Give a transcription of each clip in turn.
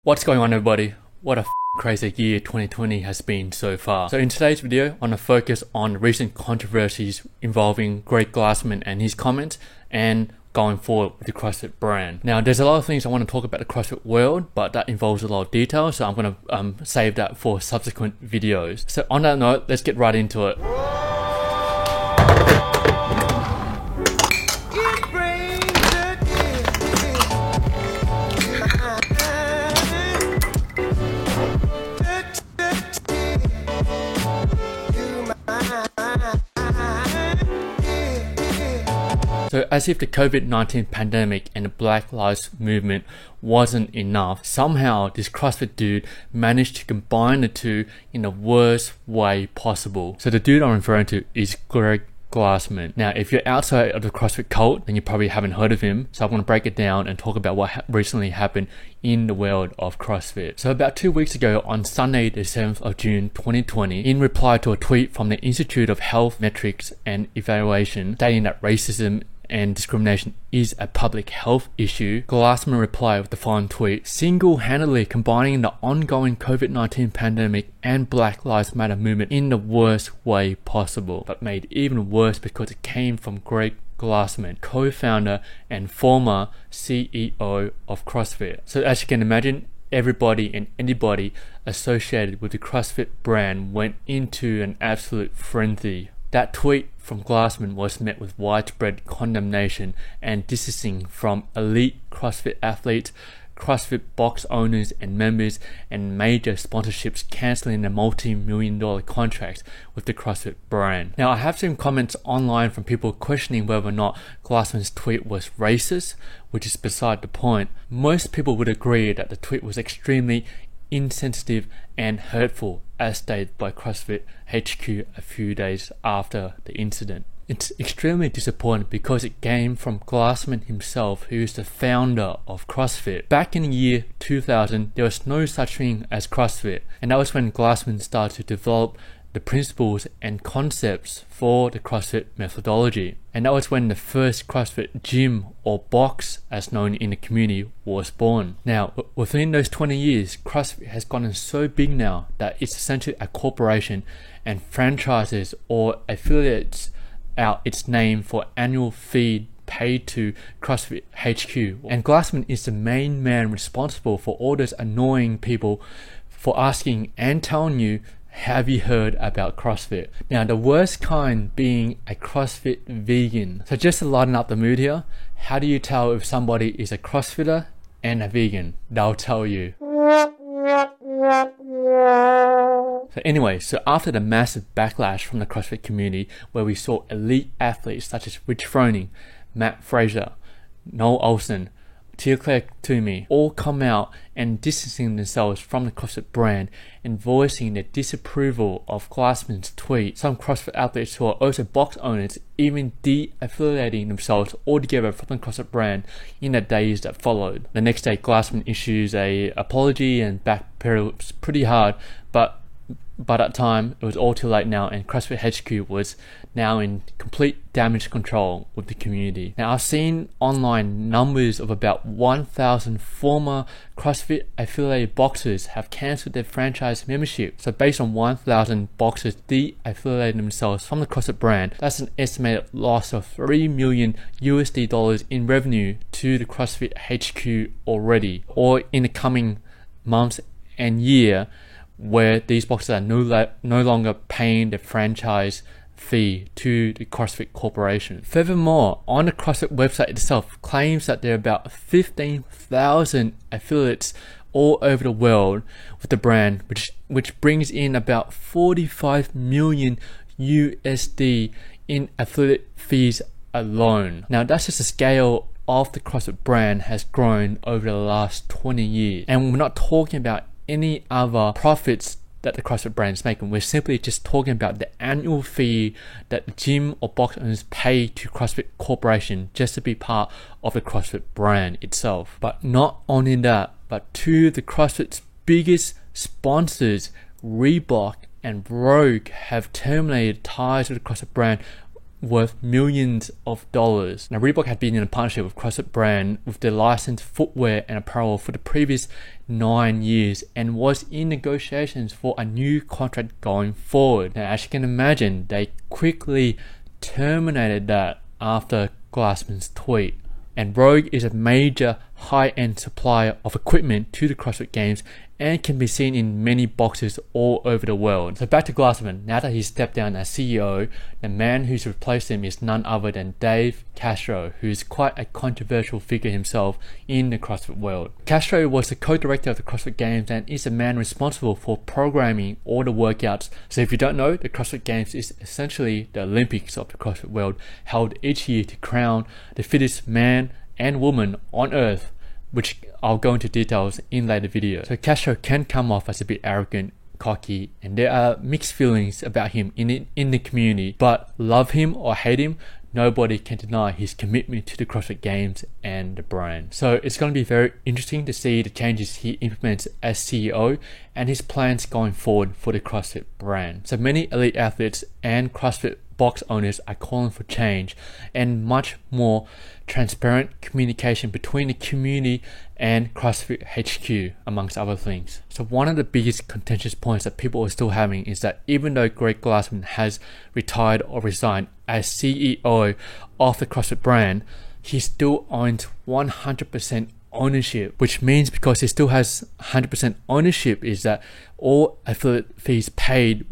What's going on, everybody? What a crazy year 2020 has been so far. So in today's video, I want to focus on recent controversies involving Greg Glassman and his comments and going forward with the CrossFit brand. Now, there's a lot of things I want to talk about the CrossFit world, but that involves a lot of detail, so I'm going to save that for subsequent videos. So on that note, let's get right into it. So as if the COVID-19 pandemic and the Black Lives Movement wasn't enough, somehow this CrossFit dude managed to combine the two in the worst way possible. So the dude I'm referring to is Greg Glassman. Now, if you're outside of the CrossFit cult, then you probably haven't heard of him. So I'm going to break it down and talk about what recently happened in the world of CrossFit. So about 2 weeks ago, on Sunday, the 7th of June 2020, in reply to a tweet from the Institute of Health Metrics and Evaluation stating that racism and discrimination is a public health issue, Glassman replied with the following tweet: single-handedly combining the ongoing COVID-19 pandemic and Black Lives Matter movement in the worst way possible, but made even worse because it came from Greg Glassman, co-founder and former CEO of CrossFit. So as you can imagine, everybody and anybody associated with the CrossFit brand went into an absolute frenzy. That tweet from Glassman was met with widespread condemnation and distancing from elite CrossFit athletes, CrossFit box owners and members, and major sponsorships cancelling their multi-million-dollar contracts with the CrossFit brand. Now, I have seen comments online from people questioning whether or not Glassman's tweet was racist, which is beside the point. Most people would agree that the tweet was extremely insensitive and hurtful, as stated by CrossFit HQ a few days after the incident. It's extremely disappointing because it came from Glassman himself, who is the founder of CrossFit. Back in the year 2000, there was no such thing as CrossFit, and that was when Glassman started to develop the principles and concepts for the CrossFit methodology. And that was when the first CrossFit gym or box, as known in the community, was born. Now, within those 20 years, CrossFit has gotten so big now that it's essentially a corporation, and franchises or affiliates out its name for annual fee paid to CrossFit HQ. And Glassman is the main man responsible for all those annoying people for asking and telling you, have you heard about CrossFit? Now, the worst kind being a CrossFit vegan. So just to lighten up the mood here, how do you tell if somebody is a CrossFitter and a vegan? They'll tell you. So anyway, so after the massive backlash from the CrossFit community, where we saw elite athletes such as Rich Froning, Matt Fraser, Noel Olsen, Tia-Clair Toomey all come out and distancing themselves from the CrossFit brand and voicing their disapproval of Glassman's tweet. Some CrossFit athletes who are also box owners even de-affiliating themselves altogether from the CrossFit brand in the days that followed. The next day, Glassman issues an apology and backpedals pretty hard, but by that time, it was all too late now, and CrossFit HQ was now in complete damage control with the community. Now, I've seen online numbers of about 1,000 former CrossFit affiliated boxers have cancelled their franchise membership. So based on 1,000 boxers de-affiliating themselves from the CrossFit brand, that's an estimated loss of $3 million in revenue to the CrossFit HQ already, or in the coming months and year, where these boxers are no longer paying the franchise fee to the CrossFit Corporation. Furthermore, on the CrossFit website itself claims that there are about 15,000 affiliates all over the world with the brand, which brings in about 45 million USD in affiliate fees alone. Now, that's just the scale of the CrossFit brand has grown over the last 20 years. And we're not talking about any other profits that the CrossFit brand is making. We're simply just talking about the annual fee that the gym or box owners pay to CrossFit Corporation just to be part of the CrossFit brand itself. But not only that, but two of the CrossFit's biggest sponsors, Reebok and Rogue, have terminated ties with the CrossFit brand worth millions of dollars. Now, Reebok had been in a partnership with CrossFit brand with their licensed footwear and apparel for the previous 9 years and was in negotiations for a new contract going forward. Now, as you can imagine, they quickly terminated that after Glassman's tweet. And Rogue is a major high-end supplier of equipment to the CrossFit Games and can be seen in many boxes all over the world. So back to Glassman. Now that he's stepped down as CEO, the man who's replaced him is none other than Dave Castro, who's quite a controversial figure himself in the CrossFit world. Castro was the co-director of the CrossFit Games and is the man responsible for programming all the workouts. So if you don't know, the CrossFit Games is essentially the Olympics of the CrossFit world, held each year to crown the fittest man and woman on earth, which I'll go into details in later videos. So Castro can come off as a bit arrogant, cocky, and there are mixed feelings about him in the community. But love him or hate him, nobody can deny his commitment to the CrossFit Games and the brand. So it's going to be very interesting to see the changes he implements as CEO and his plans going forward for the CrossFit brand. So many elite athletes and CrossFit box owners are calling for change and much more transparent communication between the community and CrossFit HQ, amongst other things. So one of the biggest contentious points that people are still having is that even though Greg Glassman has retired or resigned as CEO of the CrossFit brand, he still owns 100% ownership, which means because he still has 100% ownership is that all affiliate fees paid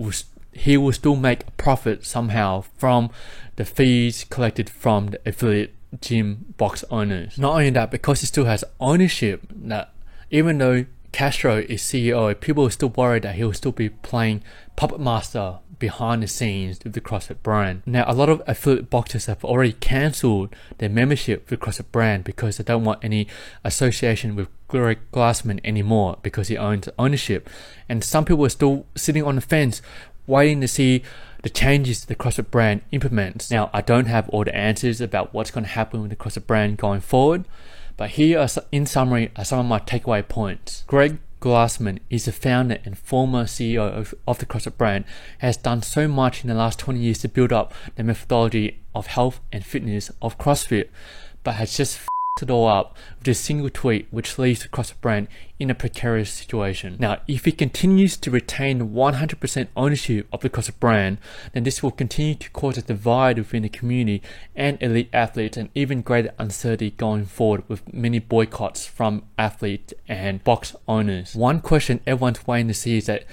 he will still make a profit somehow from the fees collected from the affiliate gym box owners. Not only that, because he still has ownership, that even though Castro is CEO, people are still worried that he'll still be playing puppet master behind the scenes with the CrossFit brand. Now, a lot of affiliate boxers have already cancelled their membership with the CrossFit brand because they don't want any association with Greg Glassman anymore because he owns ownership. And some people are still sitting on the fence waiting to see the changes the CrossFit brand implements. Now, I don't have all the answers about what's going to happen with the CrossFit brand going forward, but here are, in summary, are some of my takeaway points. Greg Glassman is the founder and former CEO of the CrossFit brand, has done so much in the last 20 years to build up the methodology of health and fitness of CrossFit, but has just it all up with a single tweet which leaves the CrossFit brand in a precarious situation. Now, if he continues to retain 100% ownership of the CrossFit brand, then this will continue to cause a divide within the community and elite athletes, and even greater uncertainty going forward with many boycotts from athletes and box owners. One question everyone's waiting to see is that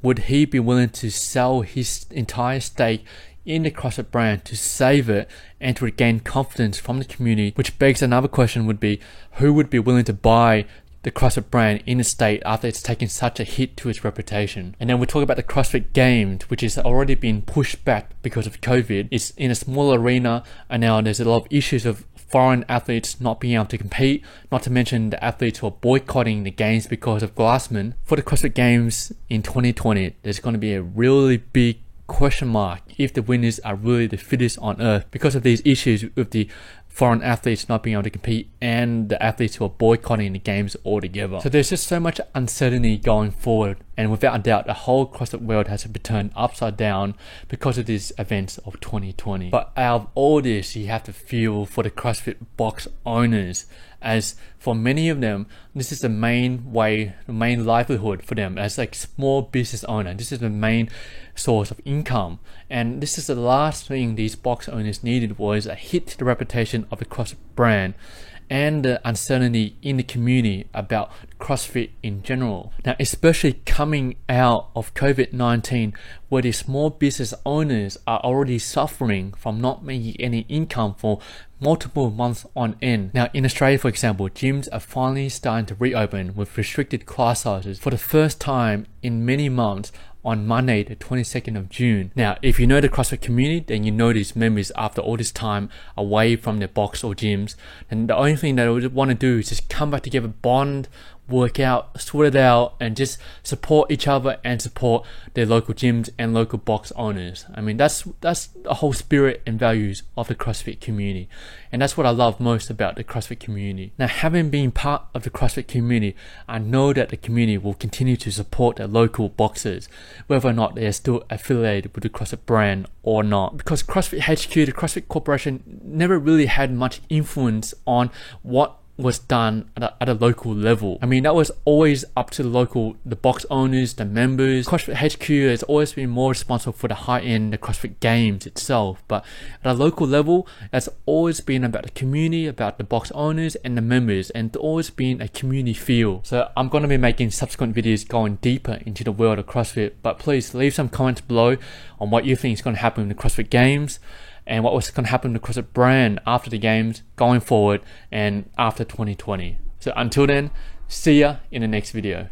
would he be willing to sell his entire stake in the CrossFit brand to save it and to regain confidence from the community, which begs another question would be, who would be willing to buy the CrossFit brand in a state after it's taken such a hit to its reputation? And then we talk about the CrossFit Games, which has already been pushed back because of COVID. It's in a small arena, and now there's a lot of issues of foreign athletes not being able to compete, not to mention the athletes who are boycotting the games because of Glassman. For the CrossFit Games in 2020, there's going to be a really big question mark if the winners are really the fittest on earth because of these issues with the foreign athletes not being able to compete and the athletes who are boycotting the games altogether. So there's just so much uncertainty going forward, and without a doubt the whole CrossFit world has been turned upside down because of these events of 2020. But out of all this, you have to feel for the CrossFit box owners, as for many of them, this is the main livelihood for them as like small business owner. This is the main source of income, and this is the last thing these box owners needed was a hit to the reputation of the CrossFit brand and the uncertainty in the community about CrossFit in general. Now, especially coming out of COVID-19, where the small business owners are already suffering from not making any income for multiple months on end. Now, in Australia, for example, gyms are finally starting to reopen with restricted class sizes for the first time in many months on Monday, the 22nd of June. Now, if you know the CrossFit community, then you know these members after all this time away from their box or gyms, and the only thing they would want to do is just come back together, bond work out, sort it out, and just support each other and support their local gyms and local box owners. I mean, that's the whole spirit and values of the CrossFit community, and that's what I love most about the CrossFit community. Now, having been part of the CrossFit community, I know that the community will continue to support their local boxers, whether or not they are still affiliated with the CrossFit brand or not, because CrossFit HQ, the CrossFit Corporation, never really had much influence on what was done at a local level. I mean, that was always up to the box owners, the members. CrossFit HQ has always been more responsible for the high-end, the CrossFit Games itself. But at a local level, it's always been about the community, about the box owners and the members, and always been a community feel. So I'm going to be making subsequent videos going deeper into the world of CrossFit, but please leave some comments below on what you think is going to happen in the CrossFit Games, and what was going to happen to the CrossFit brand after the games, going forward, and after 2020. So until then, see ya in the next video.